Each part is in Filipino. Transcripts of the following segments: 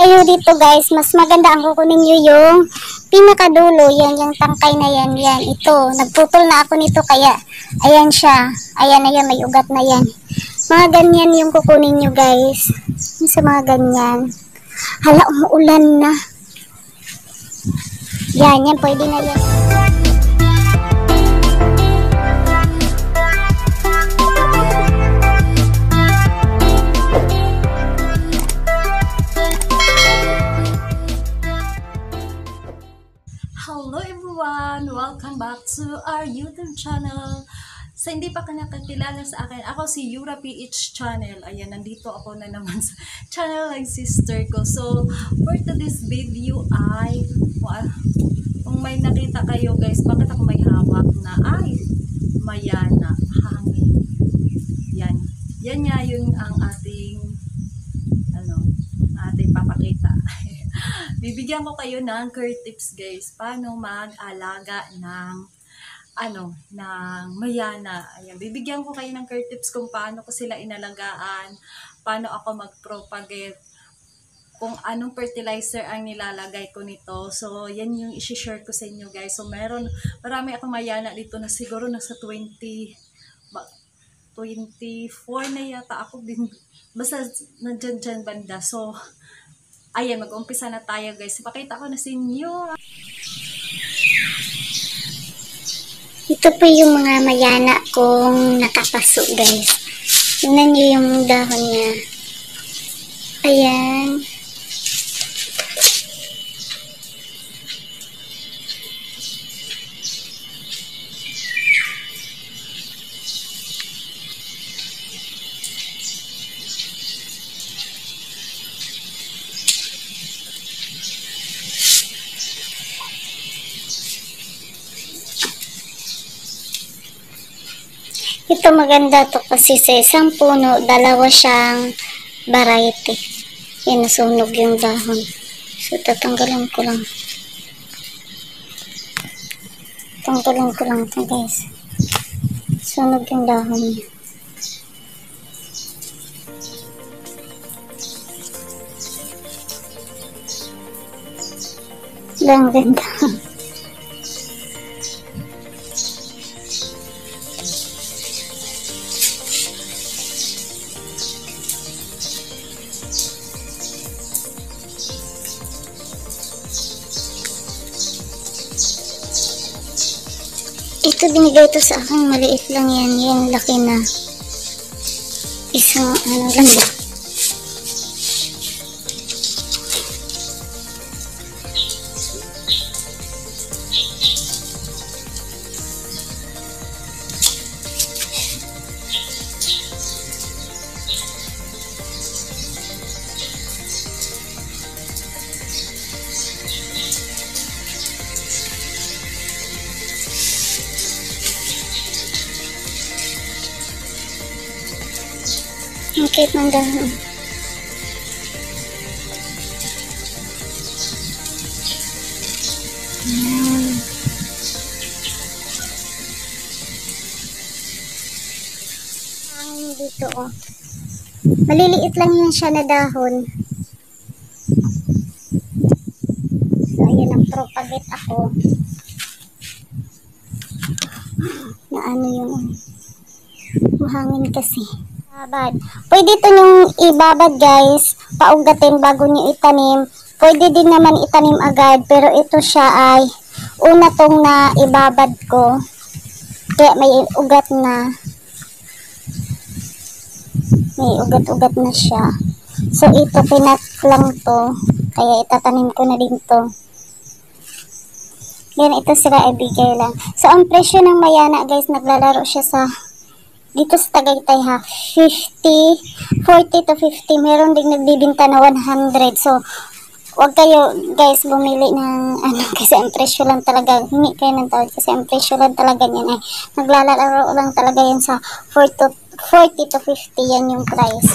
Kayo dito guys, mas maganda ang kukunin nyo yung pinakadulo, yan, yung tangkay na yan, yan, ito, nagputol na ako nito kaya, ayan siya, ayan na yan, may ugat na yan, mga ganyan yung kukunin nyo guys, yung sa mga ganyan, hala, umuulan na, yan, yan, pwede na yan. Hello everyone! Welcome back to our YouTube channel. Sa hindi pa ka nakakilala sa akin, ako si Yura PH Channel. Ayan, nandito ako na naman sa channel ng sister ko. So, for today's video ay, kung may nakita kayo guys, bakit ako may hawak na ay mayana, hangin. Yan. Yan nga yun ang ating ating papakita. Bibigyan ko kayo ng care tips guys, paano mag-alaga ng ng mayana. Ayan, bibigyan ko kayo ng care tips kung paano ko sila inalagaan, paano ako mag-propagate, kung anong fertilizer ang nilalagay ko nito. So, yan yung i-share ko sa inyo guys. So, marami akong mayana dito na siguro nasa 24 na yata ako din. Basta nandyan banda. So, ayan, mag-umpisa na tayo guys. Ipakita ko na sa inyo. Ito po yung mga mayana kong nakapaso guys. Tingnan nyo yung dahon niya. Ayan. Ito maganda to kasi sa isang puno, dalawa siyang variety. Yan, nasunog yung dahon. So, tatanggalin ko lang. Tanggalin ko lang ito guys. Sunog yung dahon niya. Lang ganda. Ito binigay ito sa akin, maliit lang yan, yung laki na isang lang ba. Ang cute ng dahon. Ang dito oh. Maliliit lang yan siya na dahon. So ayan, ang propagate ako. Na ano yung mahangin kasi. Babad. Pwede ito nyong ibabad guys, paugatin bago nyo itanim. Pwede din naman itanim agad, pero ito siya ay una tong na ibabad ko. Kaya may ugat na. May ugat-ugat na siya. So ito pinat lang to, kaya itatanim ko na din to. Yan, ito sila ibigay lang. So ang presyo ng mayana guys, naglalaro siya sa dito sa Tagaytay ha, 40 to 50, meron din nagbibinta na 100. So, wag kayo guys bumili ng kasi ang presyo lang talaga, hindi kayo ng tawad kasi ang presyo lang talaga yan ay naglalaro lang talaga yan sa 40 to 50, yan yung price.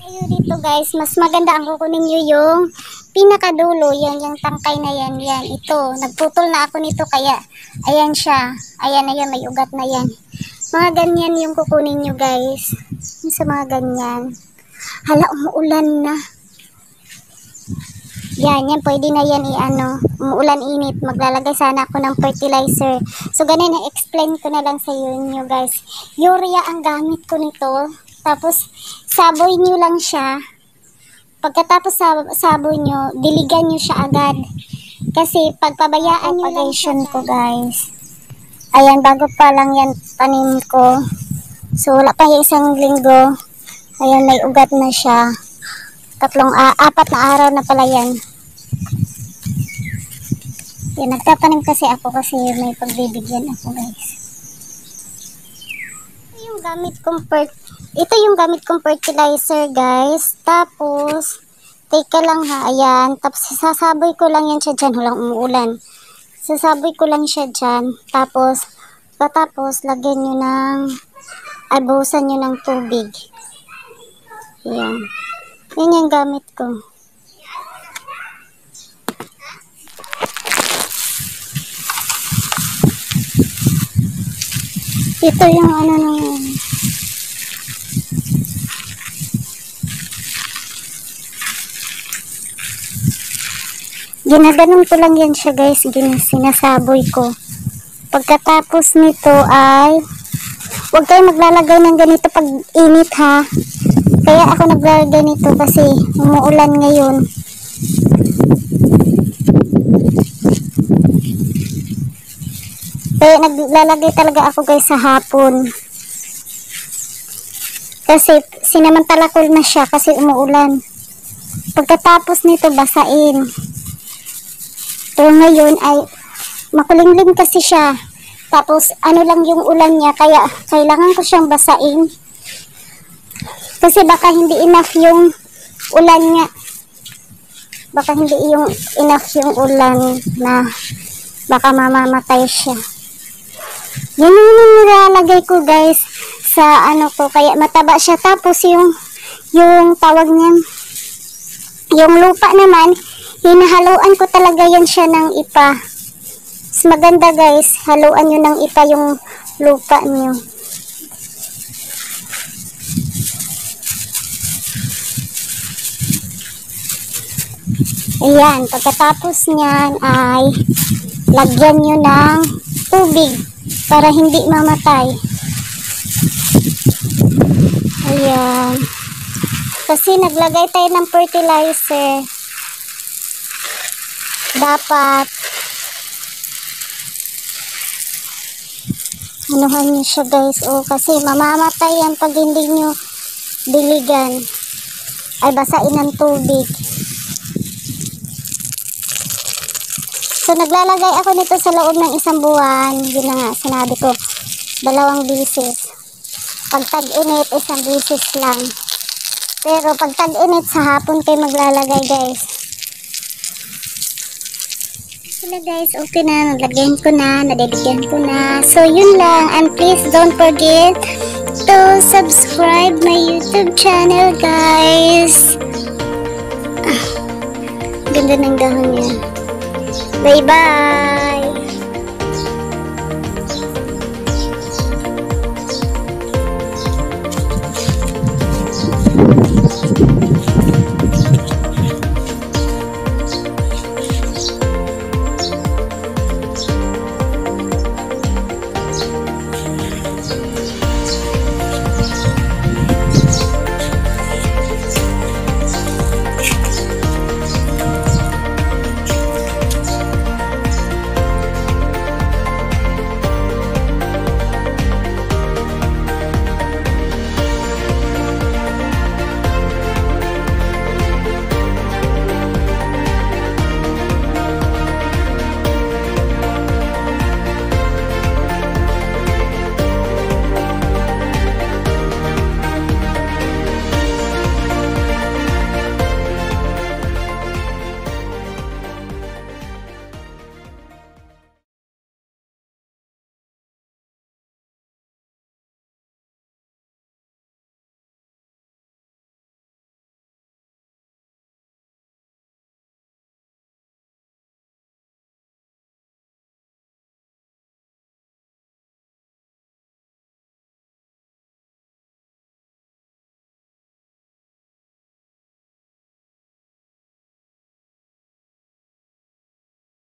Kayo dito guys, mas maganda ang kukunin nyo yung pinakadulo, yan, yung tangkay na yan, yan, ito, nagputol na ako nito kaya, ayan siya, ayan na yan, may ugat na yan. Mga ganyan yung kukunin nyo guys. Yung sa mga ganyan. Hala, umuulan na. Yan, pwede na yan umuulan init. Maglalagay sana ako ng fertilizer. So, ganun, explain ko na lang sa inyo, guys. Urea ang gamit ko nito. Tapos, saboy nyo lang siya. Pagkatapos saboy nyo, diligan nyo siya agad. Kasi, pagpabayaan nyo lang siya, ko, guys. Ayan, bago pa lang yan tanim ko. So, wala pa yung isang linggo. Ayan, may ugat na siya. 4 na araw na pala yan. Yan, nagtatanim kasi ako kasi may pagbibigyan ako, guys. Ito yung gamit kong fertilizer, guys. Tapos, teka lang ha, ayan. Tapos, sasaboy ko lang yan siya dyan. Walang umuulan. Sasaboy ko lang siya dyan. Tapos, lagyan nyo buhusan nyo ng tubig. Ayan. Yan yung gamit ko. Ito yung ginaganon ko lang yan siya, guys. Sinasaboy ko. Pagkatapos nito ay huwag kayo maglalagay ng ganito pag init, ha. Kaya ako naglalagay nito kasi umuulan ngayon. Kaya naglalagay talaga ako, guys, sa hapon. Kasi sinamantala ko na siya kasi umuulan. Pagkatapos nito basain. Pero ngayon ay makulingling kasi siya. Tapos lang yung ulan niya kaya kailangan ko siyang basain. Kasi baka hindi enough yung ulan niya. Baka hindi enough yung ulan na baka mamamatay siya. Yan yung nilalagay ko, guys, sa ko. Kaya mataba siya. Tapos yung tawag niyan, yung lupa naman, hinahaluan ko talaga yan siya ng ipa. Mas maganda, guys, haluan nyo ng ipa yung lupa nyo. Ayan, pagkatapos nyan ay lagyan nyo ng tubig para hindi mamatay. Ayan. Kasi naglagay tayo ng fertilizer. Dapat anuhan nyo siya, guys. Kasi mamamatay yan pag hindi nyo diligan. Ay basain ng tubig. So, naglalagay ako nito sa loob ng 1 buwan. Yun na nga, sinabi ko. 2 beses. Pag tag-init, 1 beses lang. Pero, pag tag-init, sa hapon kayo maglalagay, guys. Hello, guys. Okay na. Naglagyan ko na. Nadibigyan ko na. So, yun lang. And please, don't forget to subscribe my YouTube channel, guys. Ganda ng dahon niya. Bye-bye!